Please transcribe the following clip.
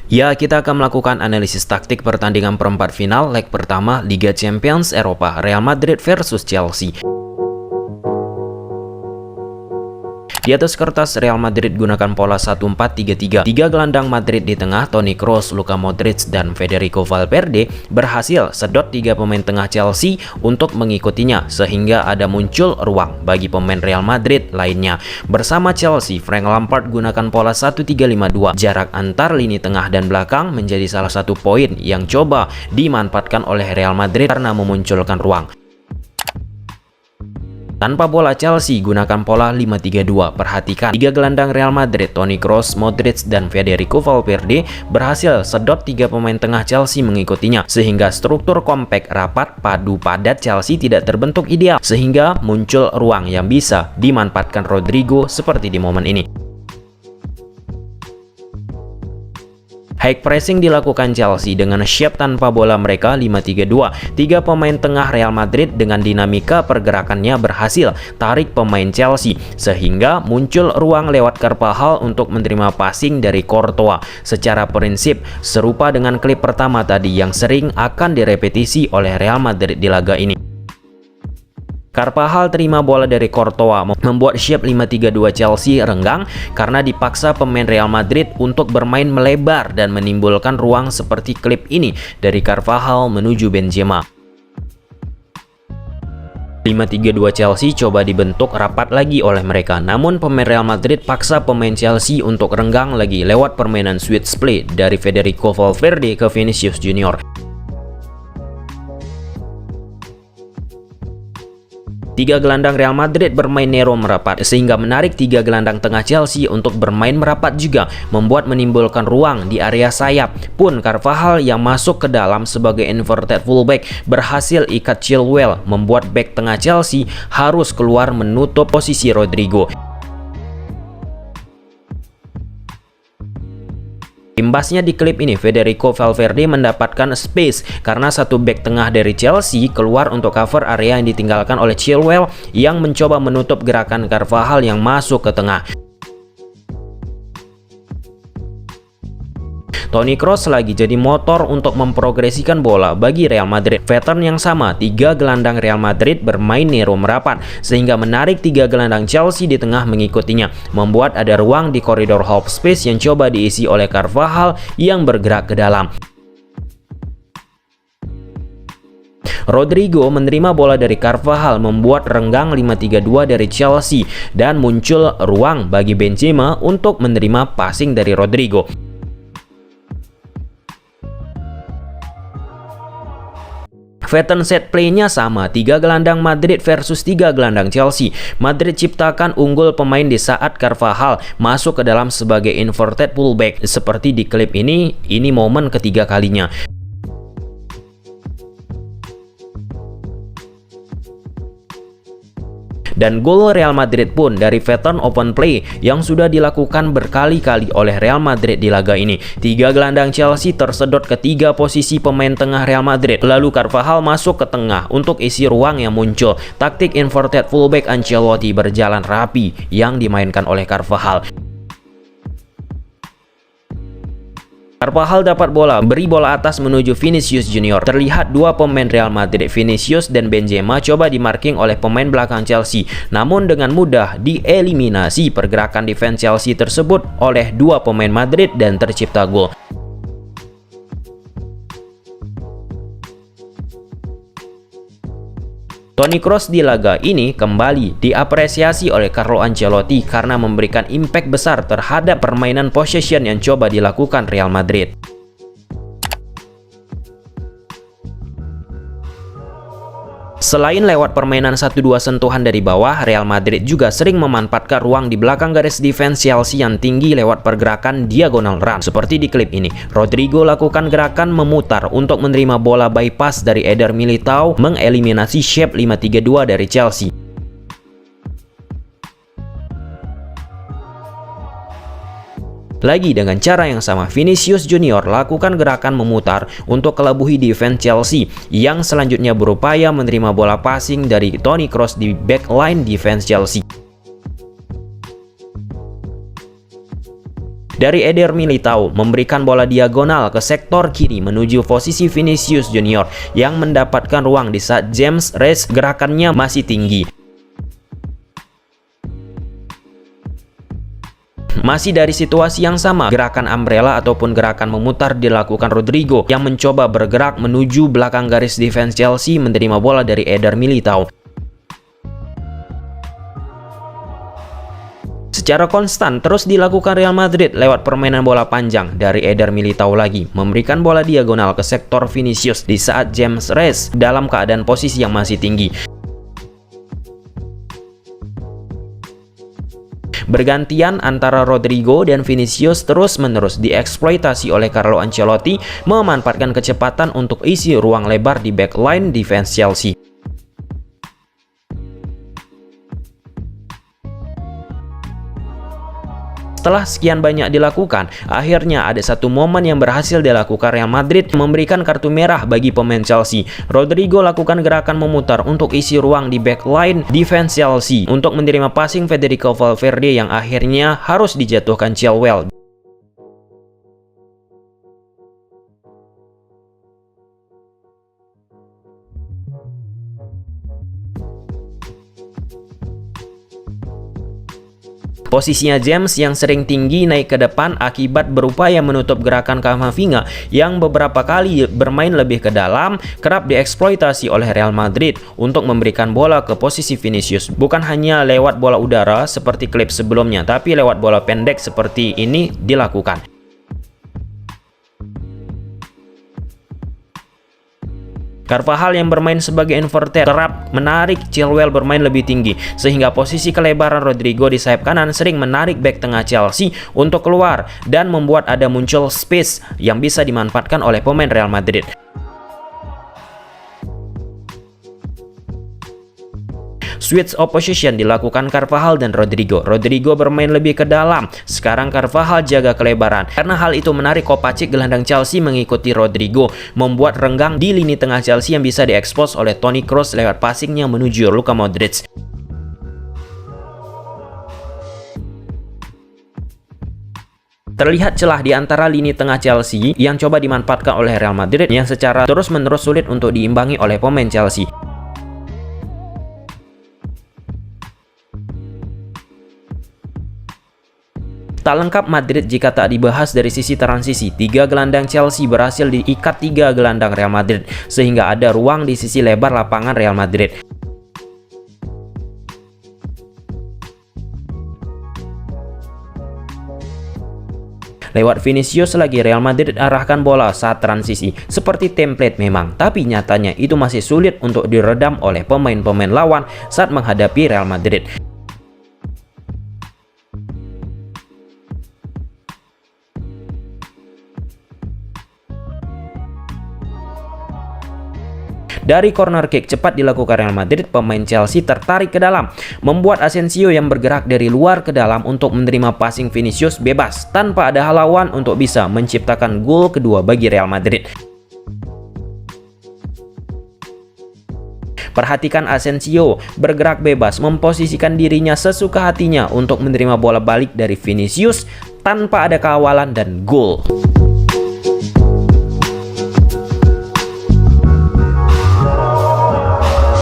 Ya, kita akan melakukan analisis taktik pertandingan perempat final leg pertama Liga Champions Eropa Real Madrid versus Chelsea. Di atas kertas, Real Madrid gunakan pola 1-4-3-3. Tiga gelandang Madrid di tengah, Toni Kroos, Luka Modric, dan Federico Valverde berhasil sedot tiga pemain tengah Chelsea untuk mengikutinya, sehingga ada muncul ruang bagi pemain Real Madrid lainnya. Bersama Chelsea, Frank Lampard gunakan pola 1-3-5-2. Jarak antar lini tengah dan belakang menjadi salah satu poin yang coba dimanfaatkan oleh Real Madrid karena memunculkan ruang. Tanpa bola, Chelsea gunakan pola 5-3-2. Perhatikan, tiga gelandang Real Madrid, Toni Kroos, Modric, dan Federico Valverde berhasil sedot tiga pemain tengah Chelsea mengikutinya, sehingga struktur kompak, rapat, padu, padat Chelsea tidak terbentuk ideal, sehingga muncul ruang yang bisa dimanfaatkan Rodrigo seperti di momen ini. High pressing dilakukan Chelsea dengan shape tanpa bola mereka 5-3-2. Tiga pemain tengah Real Madrid dengan dinamika pergerakannya berhasil tarik pemain Chelsea, sehingga muncul ruang lewat Carvajal untuk menerima passing dari Courtois. Secara prinsip serupa dengan klip pertama tadi yang sering akan direpetisi oleh Real Madrid di laga ini. Carvajal terima bola dari Courtois, membuat shape 5-3-2 Chelsea renggang karena dipaksa pemain Real Madrid untuk bermain melebar dan menimbulkan ruang seperti klip ini dari Carvajal menuju Benzema. 5-3-2 Chelsea coba dibentuk rapat lagi oleh mereka, namun pemain Real Madrid paksa pemain Chelsea untuk renggang lagi lewat permainan switch play dari Federico Valverde ke Vinicius Junior. Tiga gelandang Real Madrid bermain nero merapat, sehingga menarik tiga gelandang tengah Chelsea untuk bermain merapat juga, membuat menimbulkan ruang di area sayap. Pun Carvajal yang masuk ke dalam sebagai inverted fullback berhasil ikat Chilwell, membuat back tengah Chelsea harus keluar menutup posisi Rodrigo. Imbasnya di klip ini, Federico Valverde mendapatkan space karena satu bek tengah dari Chelsea keluar untuk cover area yang ditinggalkan oleh Chilwell yang mencoba menutup gerakan Carvajal yang masuk ke tengah. Toni Kroos lagi jadi motor untuk memprogresikan bola bagi Real Madrid. Pattern yang sama, tiga gelandang Real Madrid bermain nero merapat, sehingga menarik tiga gelandang Chelsea di tengah mengikutinya, membuat ada ruang di koridor half space yang coba diisi oleh Carvajal yang bergerak ke dalam. Rodrigo menerima bola dari Carvajal, membuat renggang 5-3-2 dari Chelsea, dan muncul ruang bagi Benzema untuk menerima passing dari Rodrigo. Pattern set play-nya sama, tiga gelandang Madrid versus tiga gelandang Chelsea. Madrid ciptakan unggul pemain di saat Carvajal masuk ke dalam sebagai inverted fullback. Seperti di klip ini momen ketiga kalinya. Dan gol Real Madrid pun dari pattern open play yang sudah dilakukan berkali-kali oleh Real Madrid di laga ini. Tiga gelandang Chelsea tersedot ke tiga posisi pemain tengah Real Madrid. Lalu Carvajal masuk ke tengah untuk isi ruang yang muncul. Taktik inverted fullback Ancelotti berjalan rapi yang dimainkan oleh Carvajal. Carvajal dapat bola, beri bola atas menuju Vinicius Junior. Terlihat dua pemain Real Madrid, Vinicius dan Benzema, coba dimarking oleh pemain belakang Chelsea. Namun dengan mudah dieliminasi pergerakan defense Chelsea tersebut oleh dua pemain Madrid dan tercipta gol. Toni Kroos di laga ini kembali diapresiasi oleh Carlo Ancelotti karena memberikan impact besar terhadap permainan possession yang coba dilakukan Real Madrid. Selain lewat permainan 1-2 sentuhan dari bawah, Real Madrid juga sering memanfaatkan ruang di belakang garis defense Chelsea yang tinggi lewat pergerakan diagonal run. Seperti di klip ini, Rodrigo lakukan gerakan memutar untuk menerima bola bypass dari Eder Militao, mengeliminasi shape 5-3-2 dari Chelsea. Lagi dengan cara yang sama, Vinicius Junior lakukan gerakan memutar untuk kelabuhi defense Chelsea yang selanjutnya berupaya menerima bola passing dari Toni Kroos di backline defense Chelsea. dari Eder Militao, memberikan bola diagonal ke sektor kiri menuju posisi Vinicius Junior yang mendapatkan ruang di saat James Reis gerakannya masih tinggi. Masih dari situasi yang sama, gerakan umbrella ataupun gerakan memutar dilakukan Rodrigo yang mencoba bergerak menuju belakang garis defense Chelsea menerima bola dari Eder Militao. Secara konstan terus dilakukan Real Madrid lewat permainan bola panjang dari Eder Militao lagi, memberikan bola diagonal ke sektor Vinicius di saat James Reis dalam keadaan posisi yang masih tinggi. Bergantian antara Rodrigo dan Vinicius terus-menerus dieksploitasi oleh Carlo Ancelotti, memanfaatkan kecepatan untuk isi ruang lebar di backline defense Chelsea. Setelah sekian banyak dilakukan, akhirnya ada satu momen yang berhasil dilakukan Real Madrid, memberikan kartu merah bagi pemain Chelsea. Rodrigo lakukan gerakan memutar untuk isi ruang di backline defense Chelsea untuk menerima passing Federico Valverde yang akhirnya harus dijatuhkan Chilwell. Posisinya James yang sering tinggi naik ke depan akibat berupaya menutup gerakan Camavinga yang beberapa kali bermain lebih ke dalam, kerap dieksploitasi oleh Real Madrid untuk memberikan bola ke posisi Vinicius. Bukan hanya lewat bola udara seperti klip sebelumnya, tapi lewat bola pendek seperti ini dilakukan. Carvajal yang bermain sebagai inverter kerap menarik Chilwell bermain lebih tinggi, sehingga posisi kelebaran Rodrigo di sayap kanan sering menarik bek tengah Chelsea untuk keluar dan membuat ada muncul space yang bisa dimanfaatkan oleh pemain Real Madrid. Switch of position dilakukan Carvajal dan Rodrigo. Rodrigo bermain lebih ke dalam, sekarang Carvajal jaga kelebaran. Karena hal itu menarik Kovacic gelandang Chelsea mengikuti Rodrigo, membuat renggang di lini tengah Chelsea yang bisa diekspos oleh Toni Kroos lewat passingnya menuju Luka Modric. Terlihat celah di antara lini tengah Chelsea yang coba dimanfaatkan oleh Real Madrid yang secara terus-menerus sulit untuk diimbangi oleh pemain Chelsea. Tak lengkap Madrid jika tak dibahas dari sisi transisi. 3 gelandang Chelsea berhasil diikat 3 gelandang Real Madrid, sehingga ada ruang di sisi lebar lapangan Real Madrid. Lewat Vinicius lagi, Real Madrid arahkan bola saat transisi. Seperti template memang, tapi nyatanya itu masih sulit untuk diredam oleh pemain-pemain lawan saat menghadapi Real Madrid. Dari corner kick cepat dilakukan Real Madrid, pemain Chelsea tertarik ke dalam, membuat Asensio yang bergerak dari luar ke dalam untuk menerima passing Vinicius bebas tanpa ada halangan untuk bisa menciptakan gol kedua bagi Real Madrid. Perhatikan Asensio bergerak bebas, memposisikan dirinya sesuka hatinya untuk menerima bola balik dari Vinicius tanpa ada kawalan dan gol.